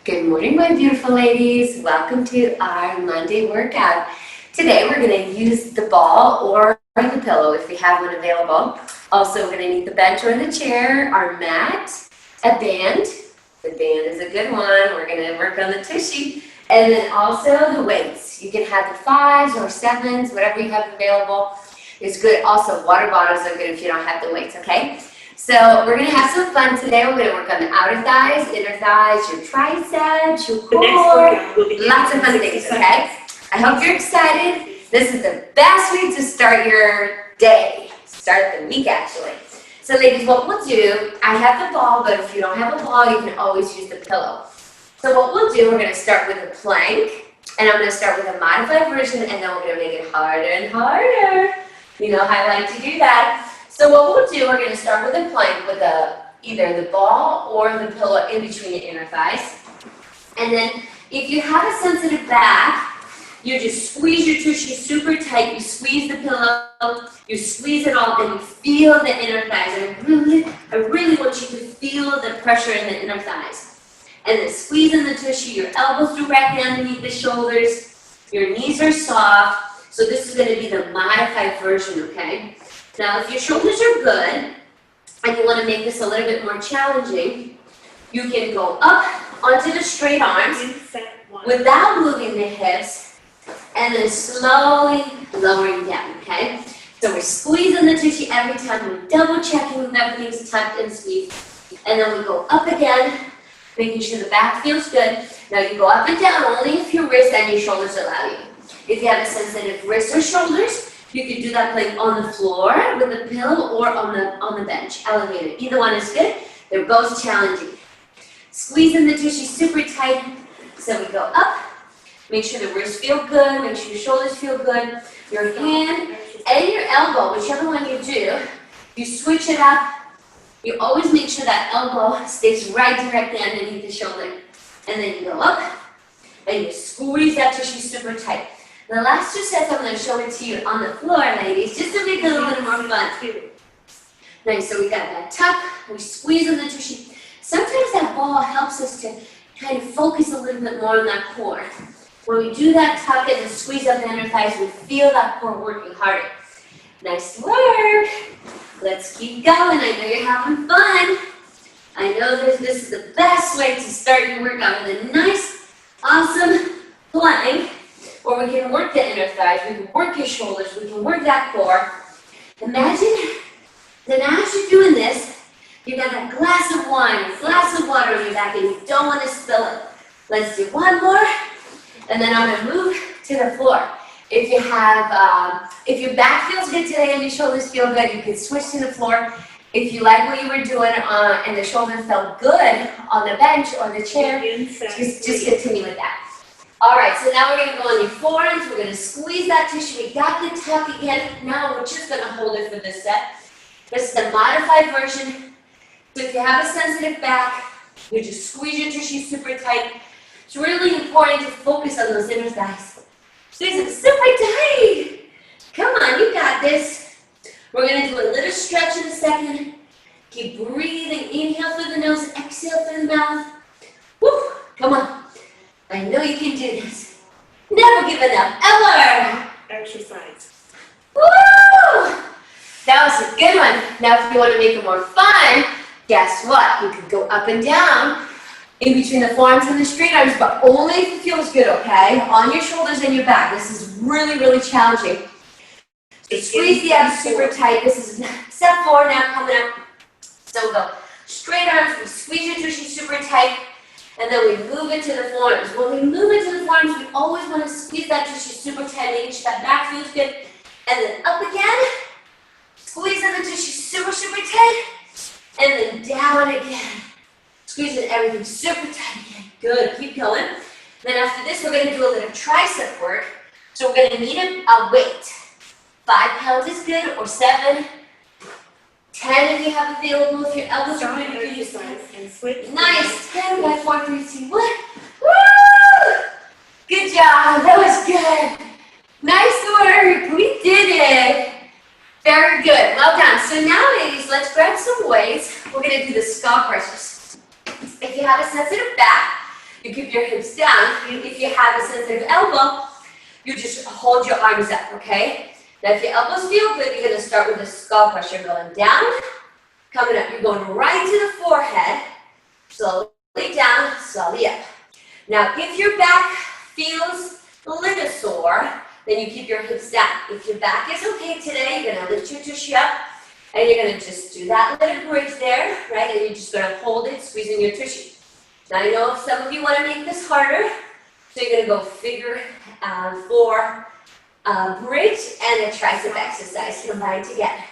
Good morning, my beautiful ladies. Welcome to our Monday workout. Today we're going to use the ball or the pillow if we have one available. Also, we're going to need the bench or the chair, our mat, a band. The band is a good one. We're going to work on the tushy. And then also the weights. You can have the 5s or 7s, whatever you have available. It's good. Also, water bottles are good if you don't have the weights, okay? So we're going to have some fun today. We're going to work on the outer thighs, inner thighs, your triceps, your core, lots of fun things, okay? I hope you're excited. This is the best way to start your day, start the week actually. So ladies, what we'll do, I have the ball, but if you don't have a ball, you can always use the pillow. So what we'll do, we're going to start with a plank, and I'm going to start with a modified version, and then we're going to make it harder and harder. You know how I like to do that. So what we'll do, we're going to start with a plank with either the ball or the pillow in between your inner thighs. And then if you have a sensitive back, you just squeeze your tushy super tight. You squeeze the pillow, you squeeze it all, and you feel the inner thighs. I really want you to feel the pressure in the inner thighs. And then squeeze in the tushy, your elbows directly underneath the shoulders, your knees are soft. So this is going to be the modified version, okay? Now, if your shoulders are good, and you want to make this a little bit more challenging, you can go up onto the straight arms without moving the hips, and then slowly lowering down, okay? So we're squeezing the tushy every time, we're double checking that everything's tucked and squeezed, and then we go up again, making sure the back feels good. Now you go up and down only if your wrist and your shoulders allow you. If you have a sensitive wrist or shoulders, you can do that plank on the floor with a pillow or on the bench, elevated. Either one is good. They're both challenging. Squeezing the tushy super tight. So we go up. Make sure the wrists feel good. Make sure your shoulders feel good. Your hand and your elbow, whichever one you do, you switch it up. You always make sure that elbow stays right directly underneath the shoulder. And then you go up and you squeeze that tushy super tight. The last 2 sets, I'm going to show it to you on the floor, ladies, just to make it a little bit more fun. Nice, so we got that tuck, we squeeze in the tushy. Sometimes that ball helps us to kind of focus a little bit more on that core. When we do that tuck and the squeeze up the inner thighs, we feel that core working harder. Nice work. Let's keep going. I know you're having fun. I know this is the best way to start your workout with a nice, awesome plank. Or we can work the inner thighs, we can work your shoulders, we can work that core. Imagine that as you're doing this, you got that glass of wine, a glass of water on your back, and you don't want to spill it. Let's do one more, and then I'm going to move to the floor. If you have, if your back feels good today and your shoulders feel good, you can switch to the floor. If you like what you were doing and the shoulders felt good on the bench or the chair, just continue with that. All right, so now we're going to go on your forearms. We're going to squeeze that tissue. We got the tuck again. Now we're just going to hold it for this set. This is the modified version. So if you have a sensitive back, you just squeeze your tissue super tight. It's really important to focus on those inner thighs. Squeeze it super tight. Come on, you got this. We're going to do a little stretch in a second. Keep breathing. Inhale through the nose, exhale through the mouth. Woo, come on. I know you can do this. Never give it up, ever. Exercise. Woo! That was a good one. Now if you want to make it more fun, guess what? You can go up and down in between the forearms and the straight arms, but only if it feels good, okay? On your shoulders and your back. This is really, really challenging. So squeeze the abs super tight. This is step 4 now coming up. So we'll go straight arms, we squeeze your tushy super tight. And then we move into the forearms. When we move into the forearms, we always want to squeeze that tissue super tight, making sure that back feels good. And then up again. Squeeze in the tissue super, super tight. And then down again. Squeezing everything super tight again. Good. Keep going. Then after this, we're going to do a little tricep work. So we're going to need a weight. 5 pounds is good, or 7. 10 if you have available, if your elbows are going to be used. Nice. 10 by 4, 3, 2, 1. Woo! Good job. That was good. Nice work. We did it. Very good. Well done. So now, ladies, let's grab some weights. We're going to do the skull crushers. If you have a sensitive back, you keep your hips down. If you have a sensitive elbow, you just hold your arms up, okay? Now if your elbows feel good, you're gonna start with a skull crush. You're going down, coming up. You're going right to the forehead, slowly down, slowly up. Now if your back feels a little sore, then you keep your hips down. If your back is okay today, you're gonna lift your tushy up, and you're gonna just do that little bridge there, right? And you're just gonna hold it, squeezing your tushy. Now I know some of you wanna make this harder, so you're gonna go figure 4 bridge and a tricep exercise combined together.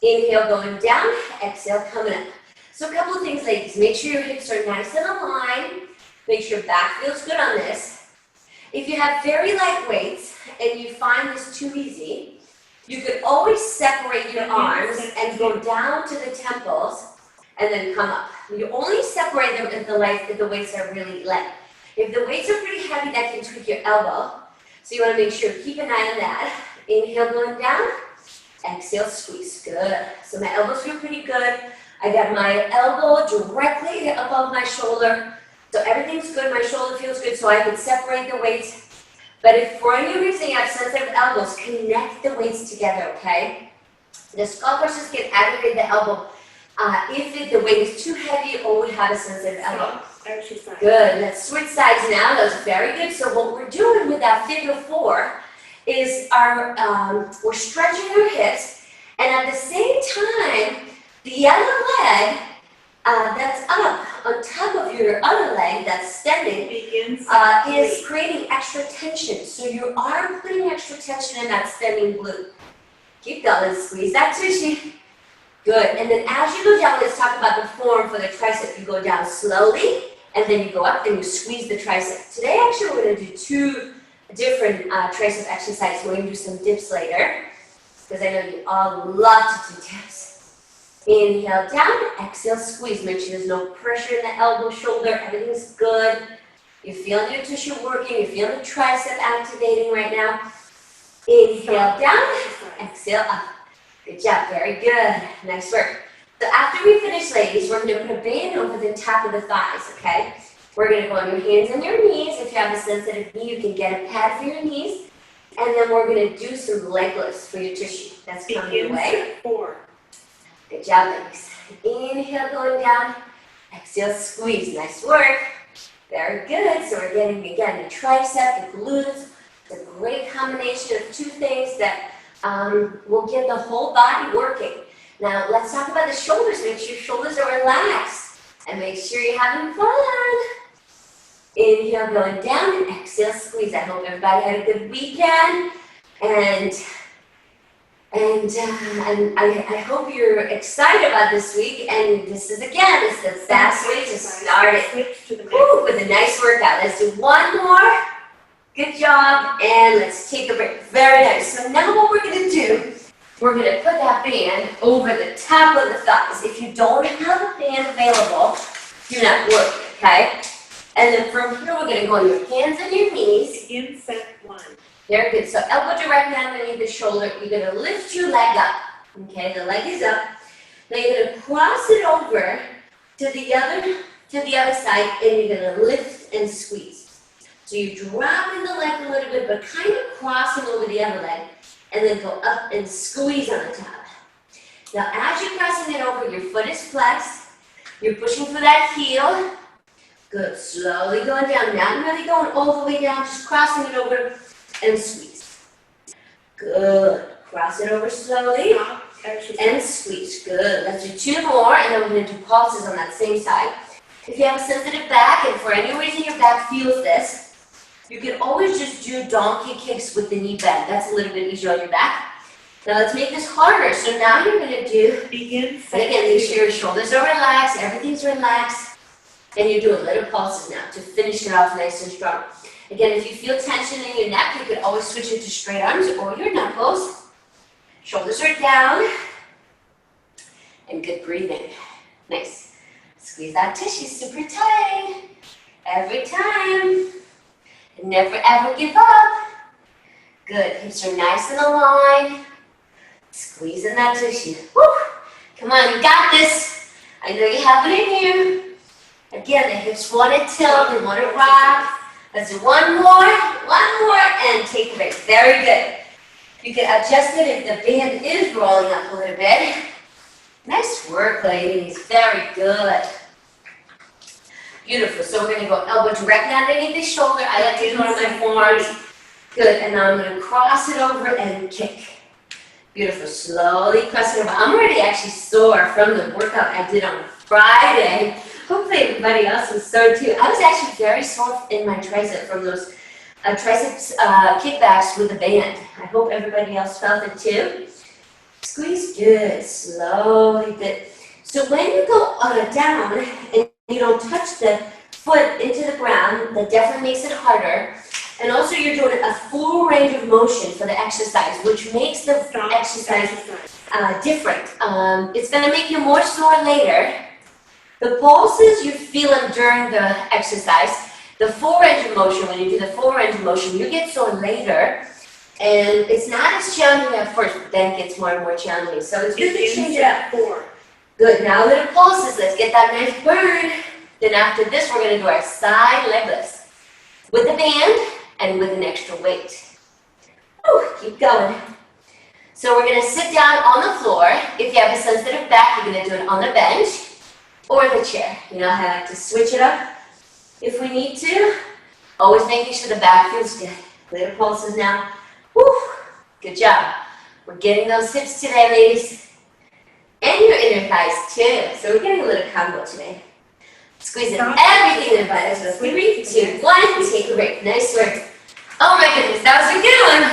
Inhale, going down, exhale, coming up. So a couple of things, ladies. Make sure your hips are nice and aligned. Make sure your back feels good on this. If you have very light weights and you find this too easy, you could always separate your arms and go down to the temples and then come up. You only separate them if the weights are really light. If the weights are pretty heavy, that can tweak your elbow. So you want to make sure, keep an eye on that. Inhale, going down. Exhale, squeeze. Good. So my elbows feel pretty good. I got my elbow directly above my shoulder. So everything's good. My shoulder feels good, so I can separate the weights. But if for any reason you have sensitive elbows, connect the weights together, okay? The skull crushes can aggravate the elbow if the weight is too heavy or would have a sensitive elbow. Good. Let's switch sides now. That's very good. So what we're doing with that figure 4 is we're stretching our hips, and at the same time, the other leg that's up on top of your other leg that's standing is creating extra tension. So you are putting extra tension in that standing glute. Keep going. Squeeze that tushy. Good. And then as you go down, let's talk about the form for the tricep. You go down slowly, and then you go up and you squeeze the tricep. Today, actually, we're going to do 2 different tricep exercises. We're going to do some dips later, because I know you all love to do dips. Inhale down, exhale, squeeze. Make sure there's no pressure in the elbow, shoulder. Everything's good. You're feeling your tissue working. You're feeling the tricep activating right now. Inhale down, exhale up. Good job, very good. Nice work. So after we finish, ladies, we're going to put a band over the top of the thighs, okay? We're going to go on your hands and your knees. If you have a sensitive knee, you can get a pad for your knees. And then we're going to do some leg lifts for your tissue. That's coming your way. 4. Good job, ladies. Inhale, going down. Exhale, squeeze. Nice work. Very good. So we're getting, again, the tricep, the glutes. It's a great combination of 2 things that will get the whole body working. Now, let's talk about the shoulders. Make sure your shoulders are relaxed. And make sure you're having fun. Inhale, going down, and exhale, squeeze. I hope everybody had a good weekend. And I hope you're excited about this week. And this is, again, it's the best way to start it. Woo, with a nice workout. Let's do 1 more. Good job. And let's take a break. Very nice. So now what we're going to do, we're going to put that band over the top of the thighs. If you don't have a band available, you're not working, okay? And then from here, we're going to go on your hands and your knees. In set 1. Very good. So elbow directly underneath the shoulder. You're going to lift your leg up. Okay, the leg is up. Now you're going to cross it over to the other side, and you're going to lift and squeeze. So you're dropping the leg a little bit, but kind of crossing over the other leg, and then go up and squeeze on the top. Now as you're crossing it over, your foot is flexed. You're pushing for that heel. Good. Slowly going down. Not really going all the way down, just crossing it over and squeeze. Good. Cross it over slowly and squeeze. Good. Let's do 2 more, and then we're going to do pulses on that same side. If you have a sensitive back, and for any reason your back feels this, you can always just do donkey kicks with the knee bend. That's a little bit easier on your back. Now let's make this harder. So now you're going to do, and again, make sure your shoulders are relaxed, everything's relaxed. And you do a little pulses now to finish it off nice and strong. Again, if you feel tension in your neck, you can always switch it to straight arms or your knuckles. Shoulders are down. And good breathing. Nice. Squeeze that tissue super tight. Every time. And never ever give up. Good. Hips are nice and aligned. Squeezing that tissue. Woo! Come on, you got this. I know you have it in you. I Again, the hips want to tilt, they want to rock. Let's do one more, and take a break. Very good. You can adjust it if the band is rolling up a little bit. Nice work, ladies. Very good. Beautiful. So we're going to go elbow directly underneath the shoulder. I like to do it on my forearms. Good. And now I'm going to cross it over and kick. Beautiful. Slowly cross it over. I'm already actually sore from the workout I did on Friday. Hopefully everybody else was sore too. I was actually very sore in my tricep from those triceps kickbacks with the band. I hope everybody else felt it too. Squeeze good, slowly good. So when you go down and you don't touch the foot into the ground, that definitely makes it harder. And also you're doing a full range of motion for the exercise, which makes the exercise different. It's going to make you more sore later. The pulses you feel them during the exercise. The full range of motion, when you do the full range of motion, you get sore later. And it's not as challenging at first, but then it gets more and more challenging. So it's good to change it up. 4. Good, now little pulses. Let's get that nice burn. Then after this, we're going to do our side leg lifts with the band and with an extra weight. Whew, keep going. So we're going to sit down on the floor. If you have a sensitive back, you're going to do it on the bench or the chair. You know how I like to switch it up if we need to. Always making sure the back feels good. Little pulses now. Whew, good job. We're getting those hips today, ladies. And your inner thighs too. So we're getting a little combo today. Squeezing everything in the butt. So 3, 2, 1, take a break. Nice work. Oh my goodness, that was a good one.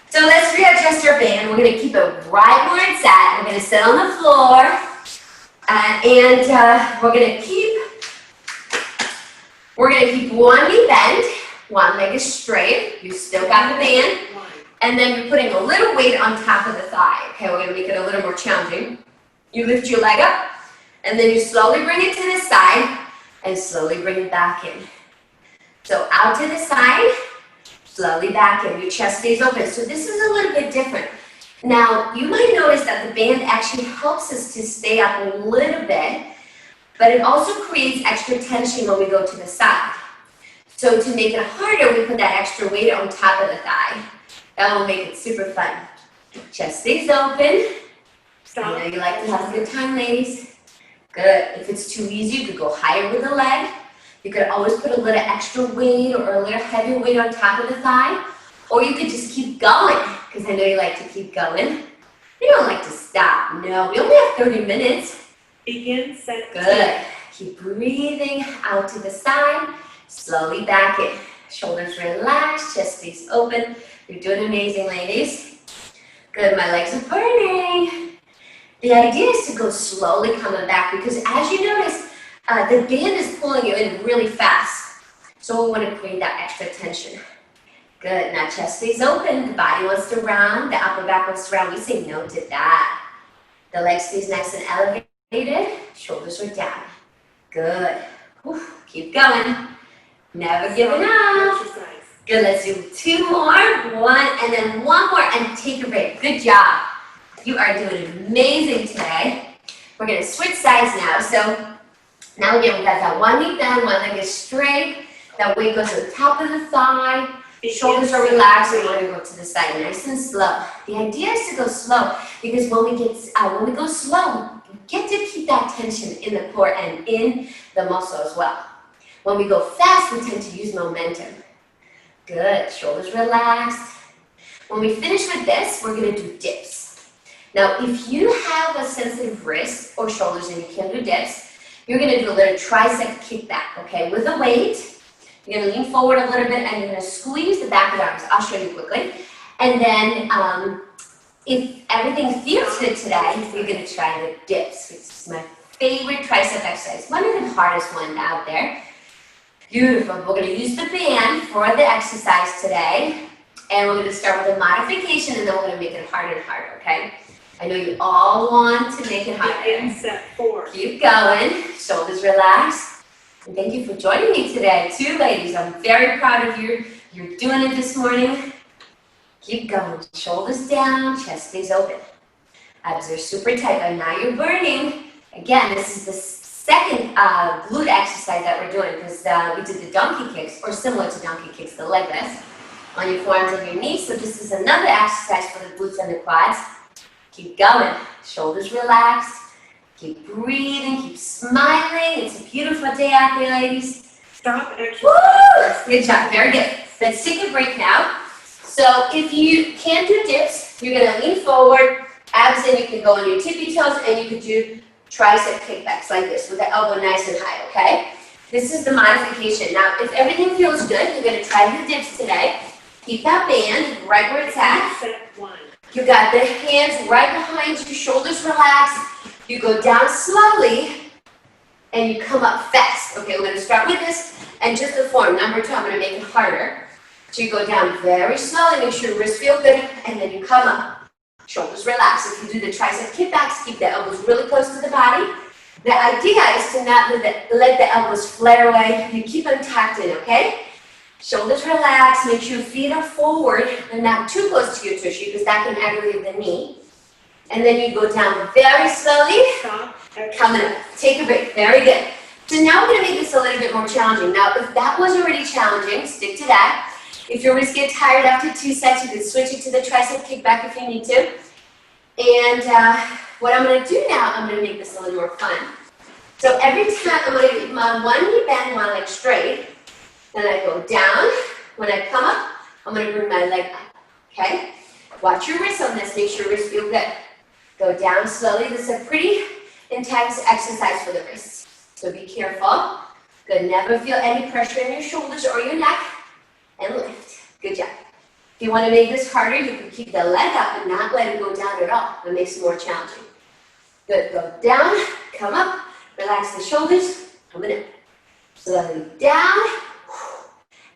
So let's readjust our band. We're going to keep it right where it's at. We're going to sit on the floor. We're going to keep one knee bent. One leg is straight. You still got the band. And then you're putting a little weight on top of the thigh. Okay, we're going to make it a little more challenging. You lift your leg up, and then you slowly bring it to the side, and slowly bring it back in. So out to the side, slowly back in. Your chest stays open. So this is a little bit different. Now, you might notice that the band actually helps us to stay up a little bit, but it also creates extra tension when we go to the side. So to make it harder, we put that extra weight on top of the thigh. That will make it super fun. Chest stays open. I know you like to have a good time, ladies. Good. If it's too easy, you could go higher with the leg. You could always put a little extra weight or a little heavy weight on top of the thigh. Or you could just keep going, because I know you like to keep going. You don't like to stop. No, we only have 30 minutes. Begin, set, good. Keep breathing out to the side. Slowly back in. Shoulders relaxed, chest stays open. You're doing amazing, ladies. Good, my legs are burning. The idea is to go slowly coming back because as you notice, the band is pulling you in really fast. So we want to create that extra tension. Good, now chest stays open, the body wants to round, the upper back wants to round. We say no to that. The leg stays nice and elevated, shoulders are down. Good, whew, keep going. Never giving up. Good, let's do 2 more, 1, and then 1 more, and take a break. Good job. You are doing amazing today. We're going to switch sides now. So now again, we've got that one knee bend, one leg is straight. That weight goes to the top of the thigh. Shoulders are relaxed, and we're going to go to the side nice and slow. The idea is to go slow because when we go slow, we get to keep that tension in the core and in the muscle as well. When we go fast, we tend to use momentum. Good, shoulders relaxed. When we finish with this, we're going to do dips. Now, if you have a sensitive wrist or shoulders and you can't do dips, you're going to do a little tricep kickback, okay? With a weight, you're going to lean forward a little bit and you're going to squeeze the back of the arms. I'll show you quickly. And then, if everything feels good today, you're going to try the dips, which is my favorite tricep exercise. One of the hardest ones out there. Beautiful. We're going to use the band for the exercise today. And we're going to start with a modification and then we're going to make it harder and harder, okay? I know you all want to make it harder. Set 4. Keep going. Shoulders relaxed. And thank you for joining me today, too, ladies. I'm very proud of you. You're doing it this morning. Keep going. Shoulders down, chest stays open. Abs are super tight, but now you're burning. Again, this is the second glute exercise that we're doing, because we did the donkey kicks, or similar to donkey kicks, the leg lifts, on your forearms and your knees. So this is another exercise for the glutes and the quads. Keep going. Shoulders relaxed. Keep breathing. Keep smiling. It's a beautiful day out there, ladies. Stop exercise. Woo! Good job. Very good. Let's take a break now. So if you can't do dips, you're going to lean forward, abs in. You can go on your tippy toes, and you can do tricep kickbacks like this with the elbow nice and high, okay? This is the modification. Now, if everything feels good, you're going to try the dips today. Keep that band right where it's at. Set 1. You got the hands right behind you, shoulders relaxed. You go down slowly, and you come up fast. Okay, we're going to start with this, and just the form. Number 2, I'm going to make it harder. So you go down very slowly, make sure your wrists feel good, and then you come up. Shoulders relaxed. If you do the tricep kickbacks, keep the elbows really close to the body. The idea is to not let the elbows flare away. You keep them tucked in, okay? Shoulders relaxed. Make sure your feet are forward and not too close to your tushy because that can aggravate the knee. And then you go down very slowly. Stop exercise. Coming up. Take a break. Very good. So now we're going to make this a little bit more challenging. Now, if that was already challenging, stick to that. If your wrists get tired after 2 sets, you can switch it to the tricep kickback if you need to. And what I'm going to do now, I'm going to make this a little more fun. So every time I'm going to keep my one knee bend, one leg straight. Then I go down. When I come up, I'm going to bring my leg up. Okay? Watch your wrists on this. Make sure your wrists feel good. Go down slowly. This is a pretty intense exercise for the wrists. So be careful. Good. Never feel any pressure in your shoulders or your neck. And lift. Good job. If you want to make this harder, you can keep the leg up and not let it go down at all. That makes it more challenging. Good. Go down. Come up. Relax the shoulders. Coming up. Slowly down.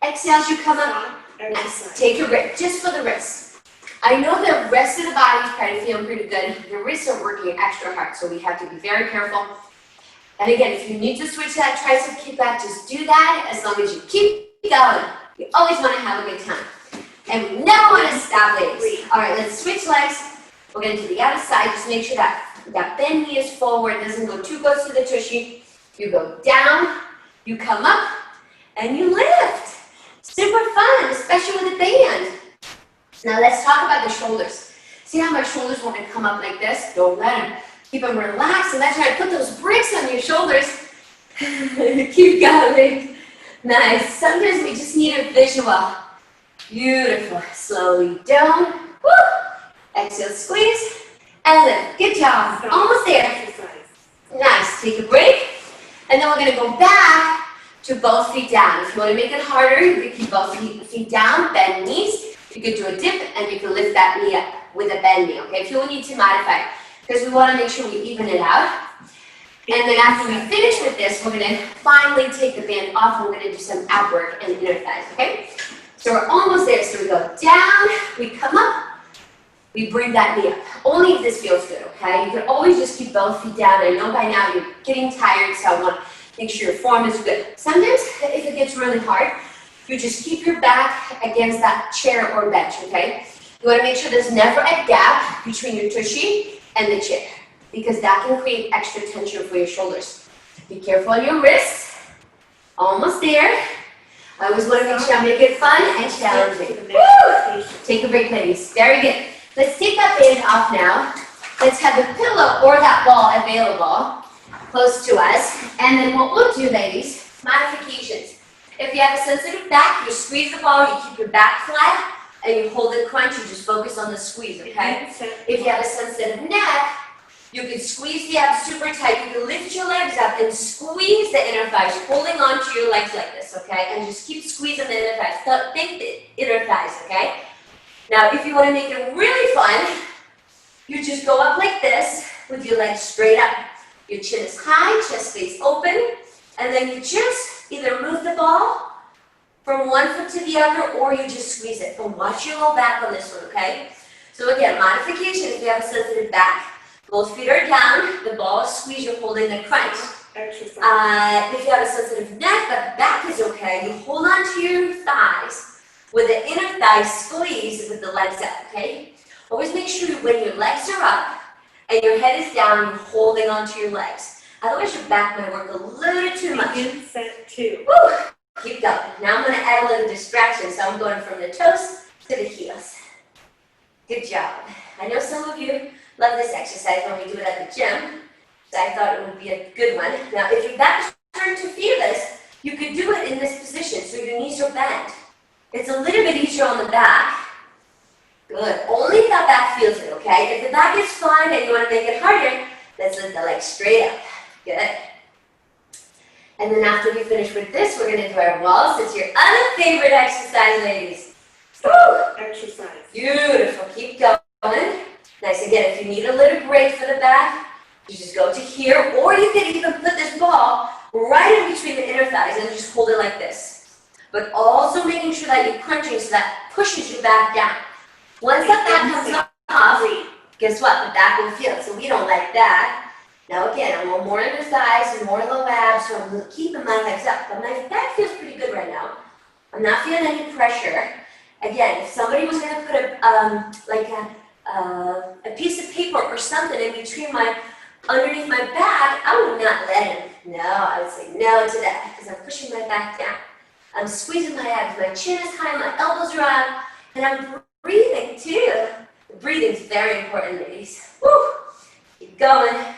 Exhale as you come up. Nice. Take a break, just for the wrists. I know the rest of the body is probably feeling pretty good. The wrists are working extra hard, so we have to be very careful. And again, if you need to switch that tricep kickback, just do that as long as you keep going. You always want to have a good time. And we never want to stop, ladies. All right, let's switch legs. We're going to do the other side. Just make sure that bend knee is forward. It doesn't go too close to the tushy. You go down, you come up, and you lift. Super fun, especially with a band. Now let's talk about the shoulders. See how my shoulders want to come up like this? Don't let them. Keep them relaxed, and that's right. Put those bricks on your shoulders. Keep going. Nice. Sometimes we just need a visual. Beautiful. Slowly down. Woo! Exhale, squeeze, and lift. Good job. Almost there. Exercise. Nice. Take a break, and then we're going to go back to both feet down. If you want to make it harder, you can keep both feet down, bend knees. You can do a dip, and you can lift that knee up with a bend knee, okay? If you need to modify it, because we want to make sure we even it out. And then after we finish with this, we're going to finally take the band off, and we're going to do some ab work and inner thighs, okay? So we're almost there. So we go down, we come up, we bring that knee up. Only if this feels good, okay? You can always just keep both feet down. I know by now you're getting tired, so I want to make sure your form is good. Sometimes, if it gets really hard, you just keep your back against that chair or bench, okay? You want to make sure there's never a gap between your tushy and the chair, because that can create extra tension for your shoulders. Be careful on your wrists. Almost there. I always want to make sure I make it fun and challenging. Woo! Take a break, ladies. Very good. Let's take that band off now. Let's have the pillow or that ball available close to us. And then what we'll do, ladies, modifications. If you have a sensitive back, you squeeze the ball, you keep your back flat, and you hold it crunch, you just focus on the squeeze, okay? If you have a sensitive neck, you can squeeze the abs super tight. You can lift your legs up and squeeze the inner thighs, holding onto your legs like this, okay? And just keep squeezing the inner thighs. Don't think the inner thighs, okay? Now, if you want to make it really fun, you just go up like this with your legs straight up. Your chin is high, chest stays open, and then you just either move the ball from one foot to the other, or you just squeeze it. But watch your low back on this one, okay? So again, modification, if you have a sensitive back, both feet are down, the ball is squeezed, you're holding the crunch. Exercise. If you have a sensitive neck, but back is okay, you hold on to your thighs with the inner thigh squeeze with the legs up, okay? Always make sure when your legs are up and your head is down, you're holding onto your legs. Otherwise, your back might work a little too much. Begin set 2. Woo! Keep going. Now I'm going to add a little distraction, so I'm going from the toes to the heels. Good job. I know some of you love this exercise when we do it at the gym, so I thought it would be a good one. Now, if your back is starting to feel this, you could do it in this position, so your knees are bent. It's a little bit easier on the back. Good. Only if that back feels it, okay? If the back is fine and you want to make it harder, let's lift the legs straight up. Good. And then after we finish with this, we're going to do our waltz. It's your other favorite exercise, ladies. Stop exercise. Beautiful. Keep going. Nice. Again, if you need a little break for the back, you just go to here, or you can even put this ball right in between the inner thighs and just hold it like this. But also making sure that you're crunching so that pushes you back down. Once that back comes off, guess what? The back will feel it, so we don't like that. Now again, I want more inner thighs and more low abs, so I'm keeping my legs up. But my back feels pretty good right now. I'm not feeling any pressure. Again, if somebody was going to put a piece of paper or something in between underneath my back, I would not let him. No, I would say no to that because I'm pushing my back down. I'm squeezing my abs. My chin is high, my elbows are up, and I'm breathing too. Breathing is very important, ladies. Woo! Keep going.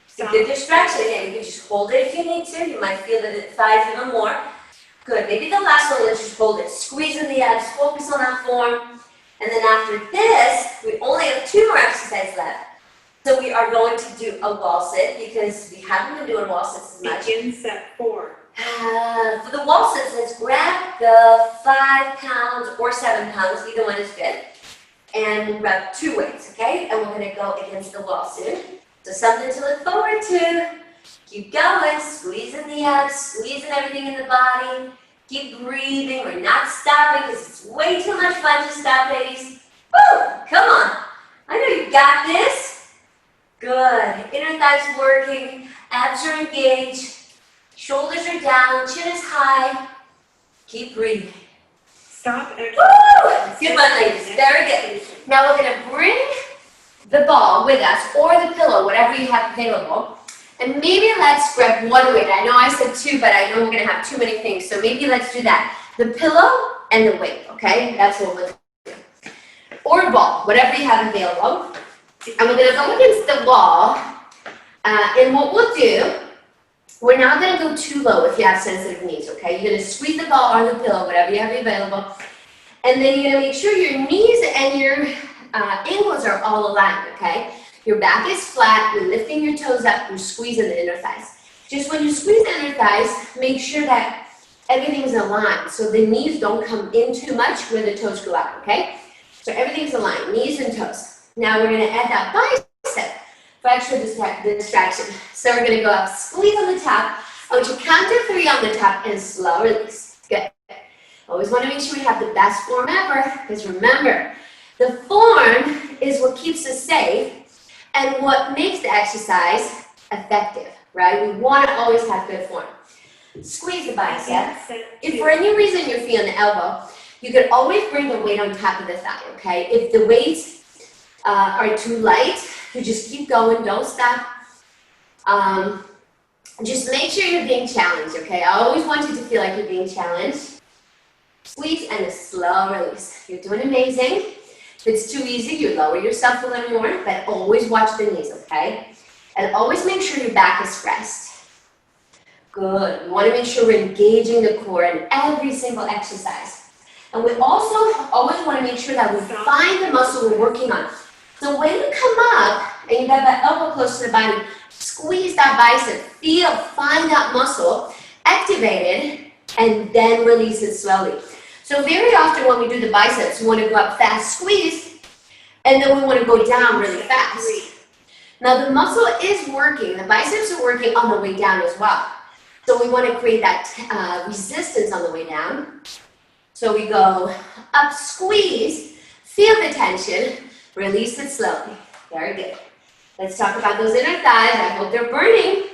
It's a good distraction. Again, you can just hold it if you need to. You might feel the thighs even more. Good. Maybe the last one, let's just hold it. Squeezing the abs, focus on that form. And then after this, we only have 2 more exercises left. So we are going to do a wall sit because we haven't been doing wall sits as much. Begin set 4. For the wall sits, let's grab the 5 pounds or 7 pounds, either one is good. And grab 2 weights, okay? And we're going to go against the wall soon. So something to look forward to. Keep going, squeezing the abs, squeezing everything in the body. Keep breathing. We're not stopping because it's way too much fun to stop, ladies. Woo! Come on. I know you got this. Good. Inner thighs working. Abs are engaged. Shoulders are down. Chin is high. Keep breathing. Stop exercise. Woo! Good one, ladies. Very good. Now we're going to bring the ball with us or the pillow, whatever you have available. And maybe let's grab 1 weight. I know I said 2, but I know we're going to have too many things. So maybe let's do that. The pillow and the weight, okay? That's what we'll do. Or a ball, whatever you have available. And we're going to go against the wall. And what we'll do, we're not going to go too low if you have sensitive knees, okay? You're going to squeeze the ball or the pillow, whatever you have available. And then you're going to make sure your knees and your ankles are all aligned, okay? Your back is flat, you're lifting your toes up, you're squeezing the inner thighs. Just when you squeeze the inner thighs, make sure that everything's aligned so the knees don't come in too much where the toes go out, okay? So everything's aligned, knees and toes. Now we're going to add that bicep for extra distraction. So we're going to go up, squeeze on the top. I want you to count to 3 on the top and slow release. Good. Always want to make sure we have the best form ever because remember, the form is what keeps us safe and what makes the exercise effective, right? We want to always have good form. Squeeze the bicep. If for any reason you're feeling the elbow, you could always bring the weight on top of the thigh, okay? If the weights are too light, you just keep going, don't stop. Just make sure you're being challenged, okay? I always want you to feel like you're being challenged. Squeeze and a slow release. You're doing amazing. If it's too easy, you lower yourself a little more, but always watch the knees, okay? And always make sure your back is pressed. Good. We want to make sure we're engaging the core in every single exercise. And we also always want to make sure that we find the muscle we're working on. So when you come up and you have that elbow close to the body, squeeze that bicep, find that muscle, activate it, and then release it slowly. So very often when we do the biceps, we want to go up fast, squeeze, and then we want to go down really fast. Now the muscle is working, the biceps are working on the way down as well. So we want to create that resistance on the way down. So we go up, squeeze, feel the tension, release it slowly. Very good. Let's talk about those inner thighs. I hope they're burning.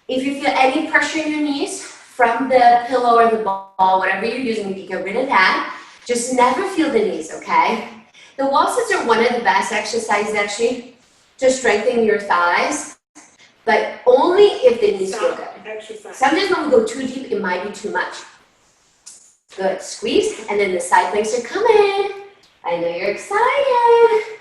If you feel any pressure in your knees from the pillow or the ball, whatever you're using, you can get rid of that. Just never feel the knees, okay? The wall sits are one of the best exercises actually to strengthen your thighs but only if the knees feel Stop good. exercise. Sometimes when we go too deep, it might be too much. Good, squeeze, and then the side planks are coming. I know you're excited.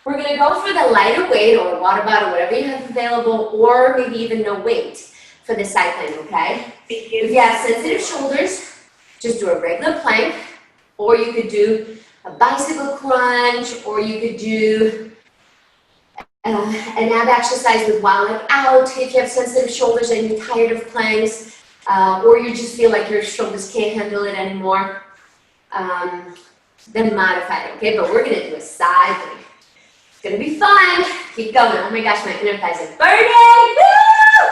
We're gonna go for the lighter weight or water bottle, whatever you have available, or maybe even no weight for the side plank, okay? If you have sensitive shoulders, just do a regular plank, or you could do a bicycle crunch, or you could do an ab exercise with one leg out if you have sensitive shoulders and you're tired of planks, or you just feel like your shoulders can't handle it anymore, then modify it, okay? But we're gonna do a side plank. It's gonna be fun. Keep going. Oh my gosh, my inner thighs are burning. Woo!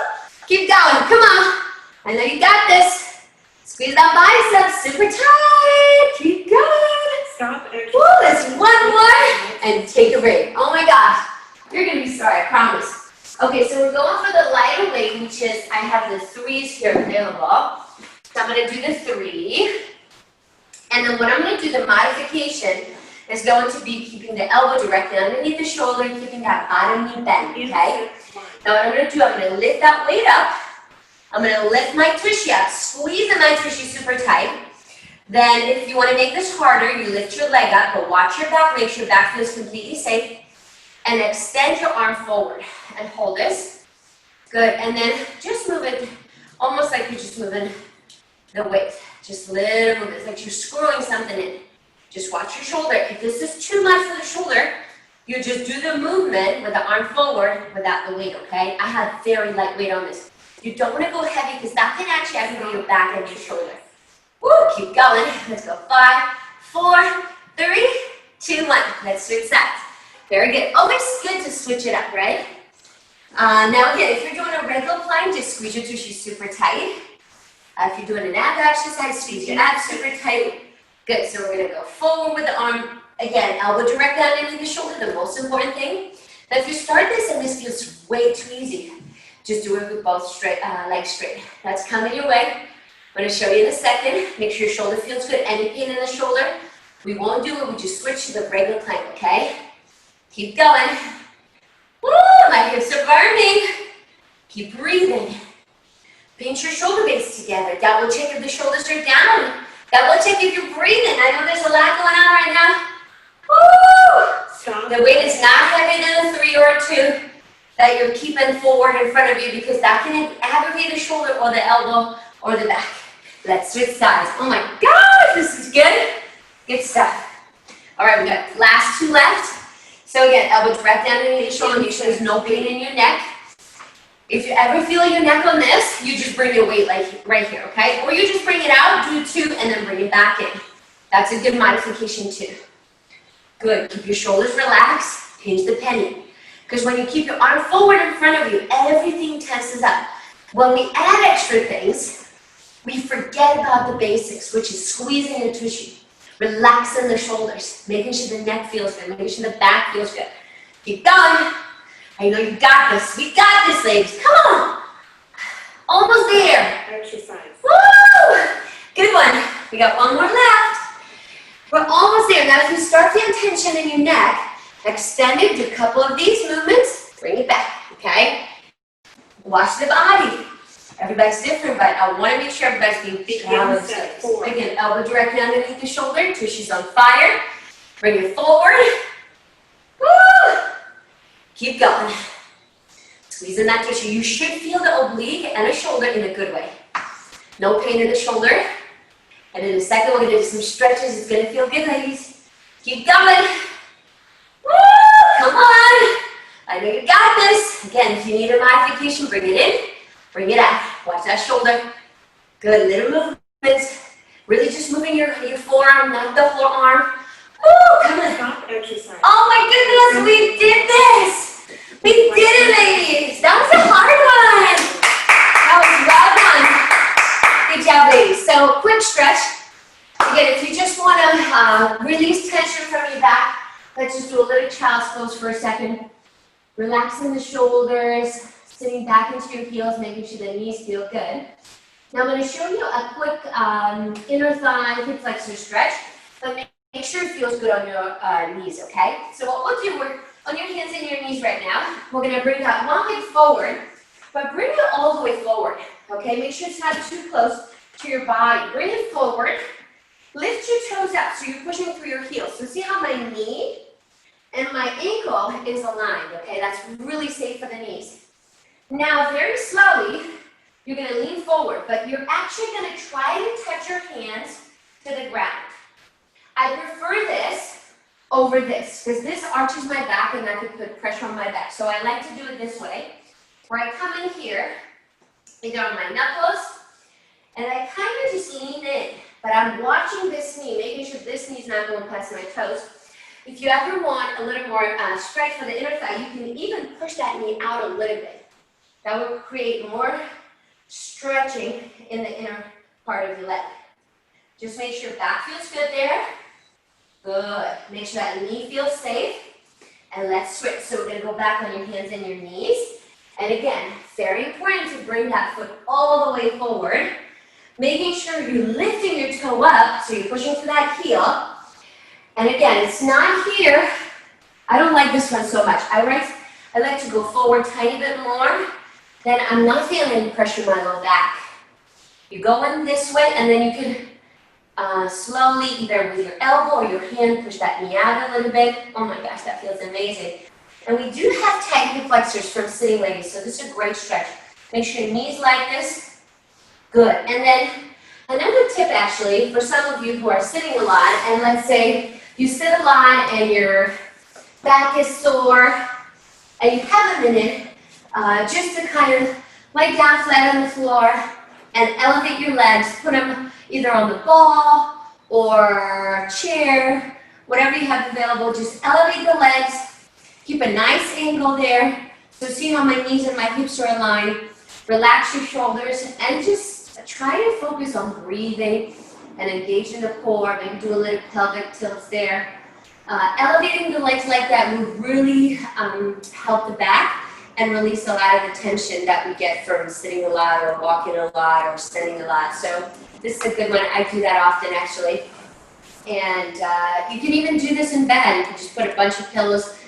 Keep going. Come on. I know you got this. Squeeze that bicep super tight. Keep going. Stop exercise. Woo, let's do one more and take a break. Oh my gosh. You're gonna be sorry, I promise. Okay, so we're going for the lighter weight, which is, I have the 3s here available. So I'm gonna do the 3. And then what I'm gonna do, the modification, is going to be keeping the elbow directly underneath the shoulder, keeping that bottom knee bent, okay? Now what I'm gonna do, I'm gonna lift that weight up. I'm gonna lift my tushy up, squeeze my tushy super tight. Then if you wanna make this harder, you lift your leg up, but watch your back, make sure your back feels completely safe. And extend your arm forward and hold this. Good, and then just move it, almost like you're just moving the weight. Just little movements, like you're screwing something in. Just watch your shoulder. If this is too much for the shoulder, you just do the movement with the arm forward without the weight, okay? I have very light weight on this. You don't want to go heavy because that can actually aggravate your back and your shoulder. Woo, keep going. Let's go. 5, 4, 3, 2, 1. Let's switch sides. Very good. Always good to switch it up, right? Now again, if you're doing a regular plank, just squeeze your tushy super tight. If you're doing an ab exercise, squeeze your abs super tight. Good, so we're gonna go forward with the arm. Again, elbow directly underneath the shoulder, the most important thing. Now if you start this and this feels way too easy, just do it with both straight, legs straight. That's coming your way. I'm gonna show you in a second. Make sure your shoulder feels good. Any pain in the shoulder, we won't do it, we just switch to the regular plank, okay? Keep going. Woo, my hips are burning. Keep breathing. Pinch your shoulder blades together. Double check if the shoulders are down. Double check if you're breathing. I know there's a lot going on right now. Woo! Stop. The weight is not heavier than a 3 or a 2 that you're keeping forward in front of you because that can aggravate the shoulder or the elbow or the back. Let's switch sides. Oh my gosh, this is good. Good stuff. All right, we got last 2 left. So again, elbow direct down underneath the shoulder. Make sure there's no pain in your neck. If you ever feel your neck on this, you just bring your weight like right here, okay? Or you just bring it out, do 2, and then bring it back in. That's a good modification too. Good, keep your shoulders relaxed, pinch the penny. Because when you keep your arm forward in front of you, everything tenses up. When we add extra things, we forget about the basics, which is squeezing the tushy, relaxing the shoulders, making sure the neck feels good, making sure the back feels good. Keep going. I know you got this. We got this, ladies. Come on. Almost there. Exercise. Woo! Good one. We got one more left. We're almost there. Now, if you start feeling tension in your neck, extend it, do a couple of these movements, bring it back, okay? Watch the body. Everybody's different, but I want to make sure everybody's being balanced. Again, elbow directly underneath the shoulder, tushy's on fire. Bring it forward. Woo! Keep going. Squeezing that tissue. You should feel the oblique and the shoulder in a good way. No pain in the shoulder. And in a second, we're going to do some stretches. It's going to feel good, ladies. Keep going. Woo! Come on. I know you got this. Again, if you need a modification, bring it in. Bring it out. Watch that shoulder. Good. Little movements. Really just moving your forearm, not the whole arm. Woo! Come on. Stop exercise. Oh my goodness, we did this! We did it, ladies! That was a hard one! That was well done. Good job, ladies. So, quick stretch. Again, if you just want to release tension from your back, let's just do a little child's pose for a second. Relaxing the shoulders, sitting back into your heels, making sure the knees feel good. Now, I'm going to show you a quick inner thigh hip flexor stretch, but make sure it feels good on your knees, okay? So what we'll do, we're on your hands and your knees right now. We're gonna bring that one leg forward, but bring it all the way forward, okay? Make sure it's not too close to your body. Bring it forward. Lift your toes up so you're pushing through your heels. So see how my knee and my ankle is aligned, okay? That's really safe for the knees. Now, very slowly, you're gonna lean forward, but you're actually gonna try to touch your hands to the ground. I prefer this over this, because this arches my back and that could put pressure on my back. So I like to do it this way, where I come in here, either on my knuckles, and I kind of just lean in, but I'm watching this knee, making sure this knee's not going past my toes. If you ever want a little more stretch for the inner thigh, you can even push that knee out a little bit. That will create more stretching in the inner part of your leg. Just make sure back feels good there. Good. Make sure that knee feels safe. And let's switch. So we're going to go back on your hands and your knees. And again, very important to bring that foot all the way forward. Making sure you're lifting your toe up, so you're pushing to that heel. And again, it's not here. I don't like this one so much. I like to go forward a tiny bit more. Then I'm not feeling any pressure in my low back. You're going this way, and then you can slowly, either with your elbow or your hand, push that knee out a little bit. Oh my gosh, that feels amazing. And we do have tight hip flexors from sitting ladies, so this is a great stretch. Make sure your knees like this. Good. And then another tip, actually, for some of you who are sitting a lot, and let's say you sit a lot and your back is sore, and you have a minute, just to kind of lay down flat on the floor and elevate your legs. Put them either on the ball or chair, whatever you have available. Just elevate the legs. Keep a nice angle there. So see how my knees and my hips are aligned. Relax your shoulders and just try to focus on breathing and engaging the core. Maybe do a little pelvic tilts there. Elevating the legs like that will really help the back and release a lot of the tension that we get from sitting a lot or walking a lot or standing a lot. So this is a good one. I do that often, actually. And you can even do this in bed. You can just put a bunch of pillows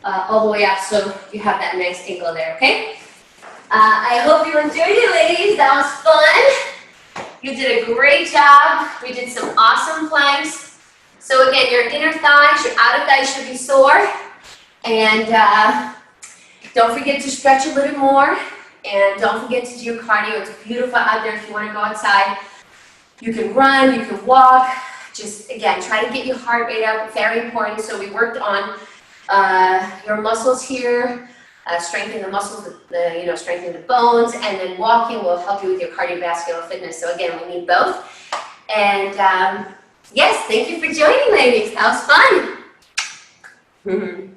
all the way up so you have that nice angle there, okay? I hope you enjoyed it, ladies. That was fun. You did a great job. We did some awesome planks. So again, your inner thighs, your outer thighs should be sore. And don't forget to stretch a little more. And don't forget to do your cardio. It's beautiful out there if you want to go outside. You can run, you can walk. Just, again, try to get your heart rate up. Very important. So we worked on your muscles here. Strengthening the muscles, strengthening the bones, and then walking will help you with your cardiovascular fitness. So again, we need both. And yes, thank you for joining, ladies. That was fun.